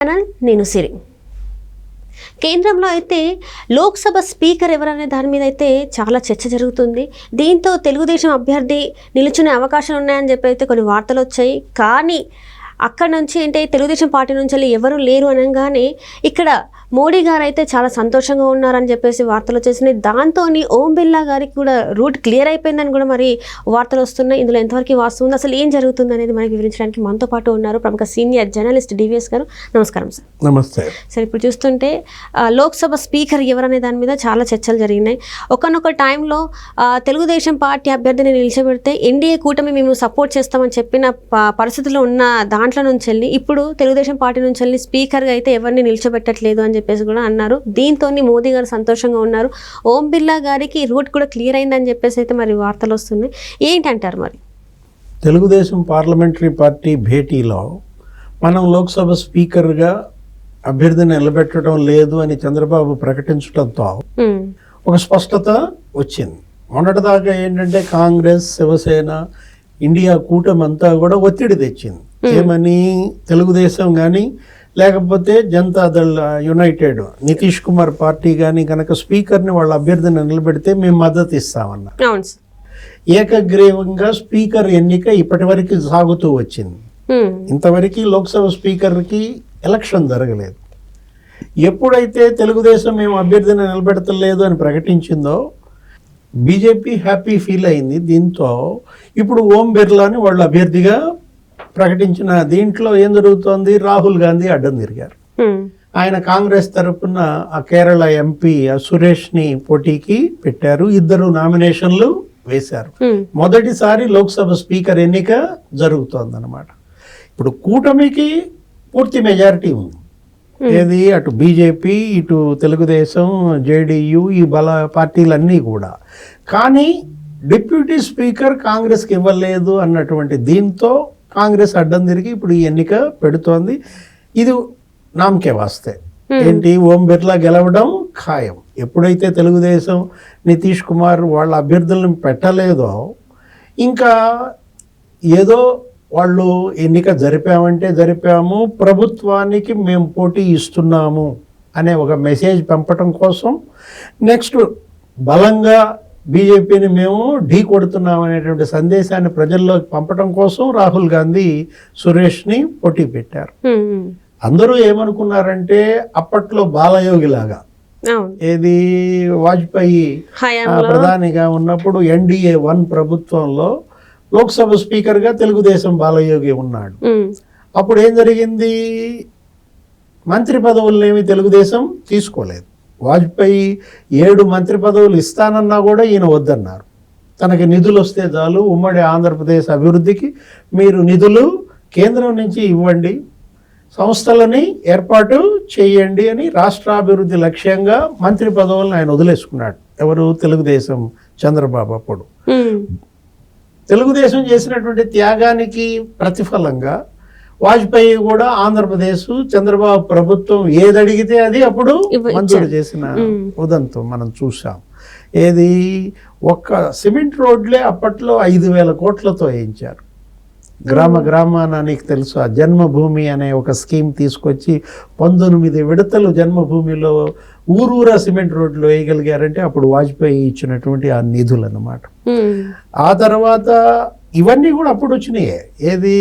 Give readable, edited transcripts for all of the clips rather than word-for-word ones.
Channel నేను సిరి. కేంద్రంలో అయితే లోక్సభ స్పీకర్ ఎవరనే దాని మీద అయితే చాలా చర్చ జరుగుతుంది. దీంతో తెలుగుదేశం అభ్యర్థి నిలుచునే అవకాశాలు ఉన్నాయని చెప్పి అయితే కొన్ని వార్తలు వచ్చాయి. కానీ అక్కడ నుంచి అంటే తెలుగుదేశం పార్టీ నుంచి వెళ్ళి ఎవరు లేరు అనగానే ఇక్కడ మోడీ గారు అయితే చాలా సంతోషంగా ఉన్నారని చెప్పేసి వార్తలు వచ్చేసినాయి. దాంతో ఓం బిర్లా గారికి కూడా రూట్ క్లియర్ అయిపోయిందని కూడా మరి వార్తలు వస్తున్నాయి. ఇందులో ఎంతవరకు వాస్తవం, అసలు ఏం జరుగుతుంది అనేది మనకి వివరించడానికి మనతో పాటు ఉన్నారు ప్రముఖ సీనియర్ జర్నలిస్ట్ డివిఎస్ గారు. నమస్కారం సార్. నమస్తే సార్, ఇప్పుడు చూస్తుంటే లోక్సభ స్పీకర్ ఎవరనే దాని మీద చాలా చర్చలు జరిగినాయి. ఒకనొక టైంలో తెలుగుదేశం పార్టీ అభ్యర్థిని నిలిచబెడితే ఎన్డీఏ కూటమి మేము సపోర్ట్ చేస్తామని చెప్పిన పరిస్థితుల్లో ఉన్న దాంట్లో నుంచి వెళ్ళి ఇప్పుడు తెలుగుదేశం పార్టీ నుంచి వెళ్ళి స్పీకర్గా అయితే ఎవరిని నిలిచబెట్టట్లేదు అని చెప్పేసి కూడా అన్నారు. దీంతో మోదీ గారు సంతోషంగా ఉన్నారు. ఓం బిర్లా గారికి రూట్ కూడా క్లియర్ అయిందని చెప్పేసి అయితే మరి వార్తలు వస్తున్నాయి. ఏంటంటారు మరి? తెలుగుదేశం పార్లమెంటరీ పార్టీ భేటీలో మనం లోక్సభ స్పీకర్గా అభ్యర్థిని నిలబెట్టడం లేదు అని చంద్రబాబు ప్రకటించడంతో ఒక స్పష్టత వచ్చింది. మొన్నటిదాకా ఏంటంటే కాంగ్రెస్, శివసేన, ఇండియా కూటమి అంతా కూడా ఒత్తిడి తెచ్చింది. ఏమని? తెలుగుదేశం కానీ లేకపోతే జనతాదళ్ యునైటెడ్ నితీష్ కుమార్ పార్టీ కానీ కనుక స్పీకర్ని వాళ్ళ అభ్యర్థిని నిలబెడితే మేము మద్దతు ఇస్తామన్నారు. ఏకగ్రీవంగా స్పీకర్ ఎన్నిక ఇప్పటి వరకు సాగుతూ వచ్చింది. ఇంతవరకు లోక్సభ స్పీకర్కి ఎలక్షన్ జరగలేదు. ఎప్పుడైతే తెలుగుదేశం మేము అభ్యర్థిని నిలబెడతలేదు అని ప్రకటించిందో బీజేపీ హ్యాపీ ఫీల్ అయింది. దీంతో ఇప్పుడు ఓం బిర్లాని వాళ్ళ అభ్యర్థిగా ప్రకటించిన దీంట్లో ఏం జరుగుతోంది? రాహుల్ గాంధీ అడ్డం తిరిగారు. ఆయన కాంగ్రెస్ తరఫున ఆ కేరళ ఎంపీ సురేష్ని పోటీకి పెట్టారు. ఇద్దరు నామినేషన్లు వేశారు. మొదటిసారి లోక్సభ స్పీకర్ ఎన్నిక జరుగుతోందన్నమాట. ఇప్పుడు కూటమికి పూర్తి మెజారిటీ ఉంది. ఏది? అటు బీజేపీ, ఇటు తెలుగుదేశం, జేడీయూ, ఈ పార్టీలన్నీ కూడా. కానీ డిప్యూటీ స్పీకర్ కాంగ్రెస్కి ఇవ్వలేదు అన్నటువంటి దీంతో కాంగ్రెస్ అడ్డం తిరిగి ఇప్పుడు ఈ ఎన్నిక పెడుతోంది. ఇది నామకే వాస్తే ఏంటి? ఓం బిర్లా గెలవడం ఖాయం. ఎప్పుడైతే తెలుగుదేశం నితీష్ కుమార్ వాళ్ళ అభ్యర్థులను పెట్టలేదో ఇంకా ఏదో వాళ్ళు ఎన్నిక జరిపామంటే జరిపాము, ప్రభుత్వానికి మేము పోటీ ఇస్తున్నాము అనే ఒక మెసేజ్ పంపటం కోసం, నెక్స్ట్ బలంగా బీజేపీని మేము ఢీ కొడుతున్నాం అనేటువంటి సందేశాన్ని ప్రజల్లోకి పంపటం కోసం రాహుల్ గాంధీ సురేష్ని పోటీ పెట్టారు. అందరూ ఏమనుకున్నారంటే అప్పట్లో బాలయోగి లాగా, ఏది వాజ్పేయి ప్రధానిగా ఉన్నప్పుడు ఎన్డీఏ 1 ప్రభుత్వంలో లోక్సభ స్పీకర్గా తెలుగుదేశం బాలయోగి ఉన్నాడు. అప్పుడు ఏం జరిగింది? మంత్రి పదవులనేమి తెలుగుదేశం తీసుకోలేదు. వాజ్పేయి 7 మంత్రి పదవులు ఇస్తానన్నా కూడా ఈయన వద్దన్నారు. తనకి నిధులు వస్తే చాలు, ఉమ్మడి ఆంధ్రప్రదేశ్ అభివృద్ధికి మీరు నిధులు కేంద్రం నుంచి ఇవ్వండి, సంస్థలని ఏర్పాటు చేయండి అని రాష్ట్రాభివృద్ధి లక్ష్యంగా మంత్రి పదవులను ఆయన వదిలేసుకున్నాడు. ఎవరు? తెలుగుదేశం చంద్రబాబు. అప్పుడు తెలుగుదేశం చేసినటువంటి త్యాగానికి ప్రతిఫలంగా వాజ్పేయి కూడా ఆంధ్రప్రదేశ్ చంద్రబాబు ప్రభుత్వం ఏదడిగితే అది అప్పుడు మంజూరు చేసిన ఉదంతం మనం చూసాం. ఏది? ఒక్క సిమెంట్ రోడ్లే అప్పట్లో 5,000 కోట్లతో వేయించారు. గ్రామ గ్రామాన నీకు తెలుసు ఆ జన్మభూమి అనే ఒక స్కీమ్ తీసుకొచ్చి 19 విడతలు జన్మభూమిలో ఊరూరా సిమెంట్ రోడ్లు వేయగలిగారంటే అప్పుడు వాజ్పేయి ఇచ్చినటువంటి ఆ నిధులు అన్నమాట. ఆ తర్వాత ఇవన్నీ కూడా అప్పుడు వచ్చినాయి. ఏది?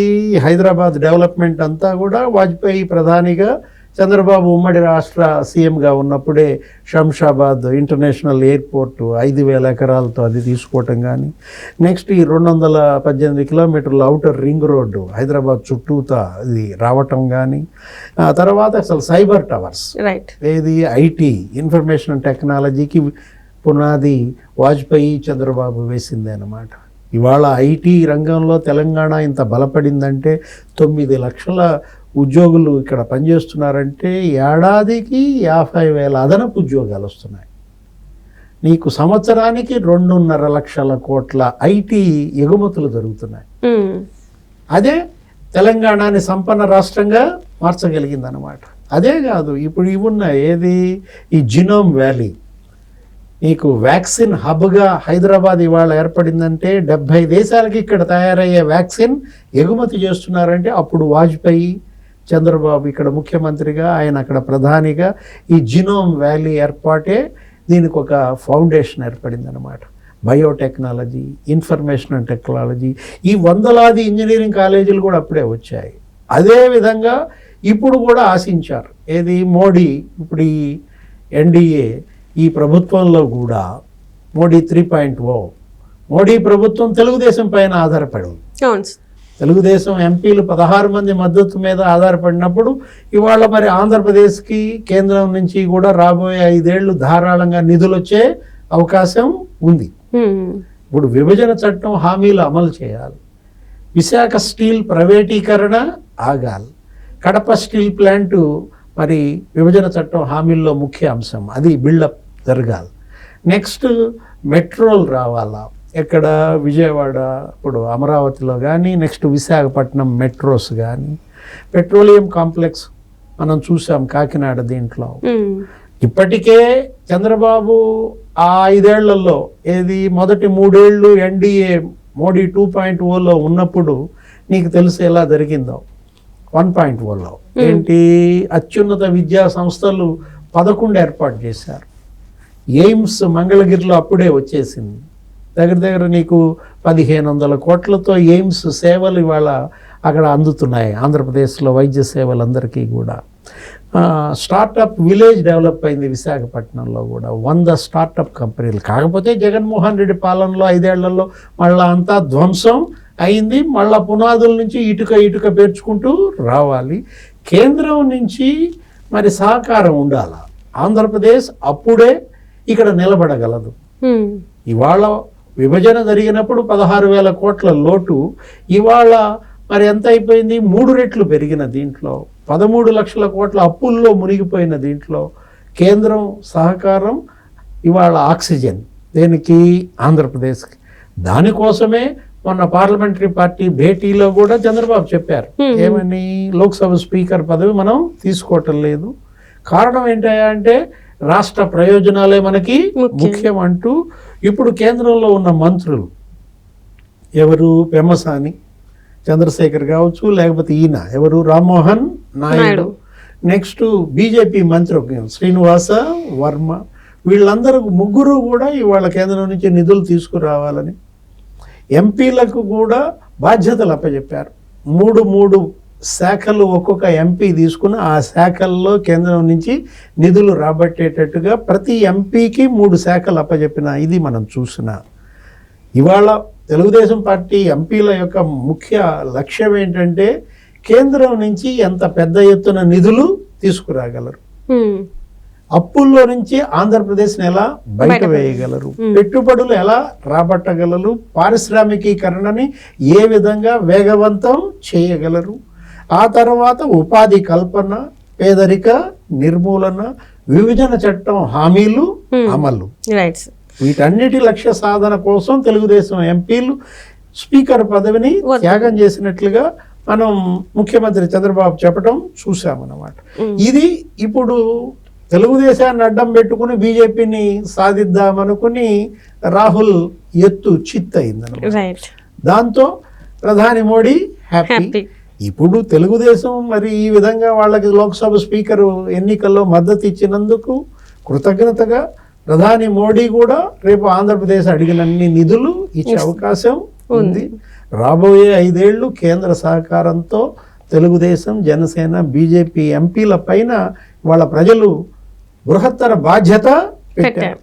హైదరాబాద్ డెవలప్మెంట్ అంతా కూడా వాజ్పేయి ప్రధానిగా, చంద్రబాబు ఉమ్మడి రాష్ట్ర సీఎంగా ఉన్నప్పుడే శంషాబాద్ ఇంటర్నేషనల్ ఎయిర్పోర్టు 5,000 ఎకరాలతో అది తీసుకోవటం కానీ, నెక్స్ట్ ఈ 218 కిలోమీటర్ల ఔటర్ రింగ్ రోడ్డు హైదరాబాద్ చుట్టూతా అది రావటం కానీ, ఆ తర్వాత అసలు సైబర్ టవర్స్, ఏది? ఐటీ ఇన్ఫర్మేషన్ టెక్నాలజీకి పునాది వాజ్పేయి చంద్రబాబు వేసిందే అన్నమాట. ఇవాళ ఐటీ రంగంలో తెలంగాణ ఇంత బలపడిందంటే 9 లక్షల ఉద్యోగులు ఇక్కడ పనిచేస్తున్నారంటే ఏడాదికి 50,000 అదనపు ఉద్యోగాలు వస్తున్నాయి. నీకు సంవత్సరానికి 2.5 లక్షల కోట్ల ఐటీ ఎగుమతులు జరుగుతున్నాయి. అదే తెలంగాణని సంపన్న రాష్ట్రంగా మార్చగలిగిందనమాట. అదే కాదు, ఇప్పుడు ఇవి ఉన్నాయి. ఏది? ఈ జినోమ్ వ్యాలీ, నీకు వ్యాక్సిన్ హబ్గా హైదరాబాద్ ఇవాళ ఏర్పడిందంటే 70 దేశాలకి ఇక్కడ తయారయ్యే వ్యాక్సిన్ ఎగుమతి చేస్తున్నారంటే అప్పుడు వాజ్పేయి చంద్రబాబు ఇక్కడ ముఖ్యమంత్రిగా, ఆయన అక్కడ ప్రధానిగా, ఈ జినోమ్ వ్యాలీ ఏర్పాటే దీనికి ఒక ఫౌండేషన్ ఏర్పడింది అనమాట. బయోటెక్నాలజీ, ఇన్ఫర్మేషన్ అండ్ టెక్నాలజీ, ఈ వందలాది ఇంజనీరింగ్ కాలేజీలు కూడా అప్పుడే వచ్చాయి. అదేవిధంగా ఇప్పుడు కూడా ఆశించారు. ఏది మోడీ, ఇప్పుడు ఈ ఎన్డీఏ ఈ ప్రభుత్వంలో కూడా మోడీ 3.0, మోడీ ప్రభుత్వం తెలుగుదేశం పైన ఆధారపడింది. తెలుగుదేశం ఎంపీలు 16 మంది మద్దతు మీద ఆధారపడినప్పుడు ఇవాళ మరి ఆంధ్రప్రదేశ్కి కేంద్రం నుంచి కూడా రాబోయే 5 ఏళ్ళు ధారాళంగా నిధులు వచ్చే అవకాశం ఉంది. ఇప్పుడు విభజన చట్టం హామీలు అమలు చేయాలి. విశాఖ స్టీల్ ప్రైవేటీకరణ ఆగాలి. కడప స్టీల్ ప్లాంటు మరి విభజన చట్టం హామీల్లో ముఖ్య అంశం, అది బిల్డప్ జరగాలి. నెక్స్ట్ మెట్రోలు రావాలా, ఎక్కడ విజయవాడ, ఇప్పుడు అమరావతిలో కానీ, నెక్స్ట్ విశాఖపట్నం మెట్రోస్ కానీ, పెట్రోలియం కాంప్లెక్స్ మనం చూసాం కాకినాడ. దీంట్లో ఇప్పటికే చంద్రబాబు ఆ 5 ఏళ్లలో ఏది మొదటి 3 ఏళ్ళు ఎన్డీఏ మోడీ 2.0లో ఉన్నప్పుడు నీకు తెలుసు ఎలా జరిగిందో. 1.0లో ఏంటి, అత్యున్నత విద్యా సంస్థలు 11 ఏర్పాటు చేశారు. ఎయిమ్స్ మంగళగిరిలో అప్పుడే వచ్చేసింది. దగ్గర నీకు 1500 కోట్లతో ఎయిమ్స్ సేవలు ఇవాళ అక్కడ అందుతున్నాయి ఆంధ్రప్రదేశ్లో, వైద్య సేవలందరికీ కూడా. స్టార్టప్ విలేజ్ డెవలప్ అయింది విశాఖపట్నంలో కూడా, 100 స్టార్టప్ కంపెనీలు. కాకపోతే జగన్మోహన్ రెడ్డి పాలనలో 5 ఏళ్లలో మళ్ళా అంతా ధ్వంసం అయింది. మళ్ళా పునాదుల నుంచి ఇటుక పేర్చుకుంటూ రావాలి. కేంద్రం నుంచి మరి సహకారం ఉండాలి. ఆంధ్రప్రదేశ్ అప్పుడే ఇక్కడ నిలబడగలదు. ఇవాళ విభజన జరిగినప్పుడు 16,000 కోట్ల లోటు, ఇవాళ మరి ఎంత అయిపోయింది, 3 రెట్లు పెరిగిన దీంట్లో 13 లక్షల కోట్ల అప్పుల్లో మునిగిపోయిన దీంట్లో కేంద్రం సహకారం ఇవాళ ఆక్సిజన్ దేనికి, ఆంధ్రప్రదేశ్కి. దానికోసమే మొన్న పార్లమెంటరీ పార్టీ భేటీలో కూడా చంద్రబాబు చెప్పారు, ఏమని, లోక్సభ స్పీకర్ పదవి మనం తీసుకోవటం లేదు. కారణం ఏంటంటే అంటే రాష్ట్ర ప్రయోజనాలే మనకి ముఖ్యం అంటూ ఇప్పుడు కేంద్రంలో ఉన్న మంత్రులు ఎవరు, పెమ్మసాని చంద్రశేఖర్ కావచ్చు, లేకపోతే ఈయన ఎవరు, రామ్మోహన్ నాయుడు, నెక్స్ట్ బీజేపీ మంత్రి శ్రీనివాస వర్మ, వీళ్ళందరూ ముగ్గురు కూడా ఇవాళ కేంద్రం నుంచి నిధులు తీసుకురావాలని ఎంపీలకు కూడా బాధ్యతలు అప్పచెప్పారు. 3 శాఖలు ఒక్కొక్క ఎంపీ తీసుకుని ఆ శాఖల్లో కేంద్రం నుంచి నిధులు రాబట్టేటట్టుగా ప్రతి ఎంపీకి 3 శాఖలు అప్పచెప్పిన ఇది మనం చూసిన. ఇవాళ తెలుగుదేశం పార్టీ ఎంపీల యొక్క ముఖ్య లక్ష్యం ఏంటంటే కేంద్రం నుంచి ఎంత పెద్ద ఎత్తున నిధులు తీసుకురాగలరు, అప్పుల్లో నుంచి ఆంధ్రప్రదేశ్ని ఎలా బయట వేయగలరు, పెట్టుబడులు ఎలా రాబట్టగలరు, పారిశ్రామికీకరణని ఏ విధంగా వేగవంతం చేయగలరు, ఆ తర్వాత ఉపాధి కల్పన, పేదరిక నిర్మూలన, విభజన చట్టం హామీలు అమలు, వీటన్నిటి లక్ష్య సాధన కోసం తెలుగుదేశం ఎంపీలు స్పీకర్ పదవిని త్యాగం చేసినట్లుగా మనం ముఖ్యమంత్రి చంద్రబాబు చెప్పడం చూసామన్నమాట. ఇది ఇప్పుడు తెలుగుదేశాన్ని అడ్డం పెట్టుకుని బీజేపీని సాధిద్దామనుకుని రాహుల్ ఎత్తు చిత్తయిందన్నమాట. దాంతో ప్రధాని మోడీ హ్యాపీ. ఇప్పుడు తెలుగుదేశం మరి ఈ విధంగా వాళ్ళకి లోక్సభ స్పీకర్ ఎన్నికల్లో మద్దతు ఇచ్చినందుకు కృతజ్ఞతగా ప్రధాని మోడీ కూడా రేపు ఆంధ్రప్రదేశ్ అడిగినన్ని నిధులు ఇచ్చే అవకాశం ఉంది. రాబోయే 5 ఏళ్ళు కేంద్ర సహకారంతో తెలుగుదేశం, జనసేన, బీజేపీ ఎంపీల పైన వాళ్ళ ప్రజలు బృహత్తర బాధ్యత పెట్టారు.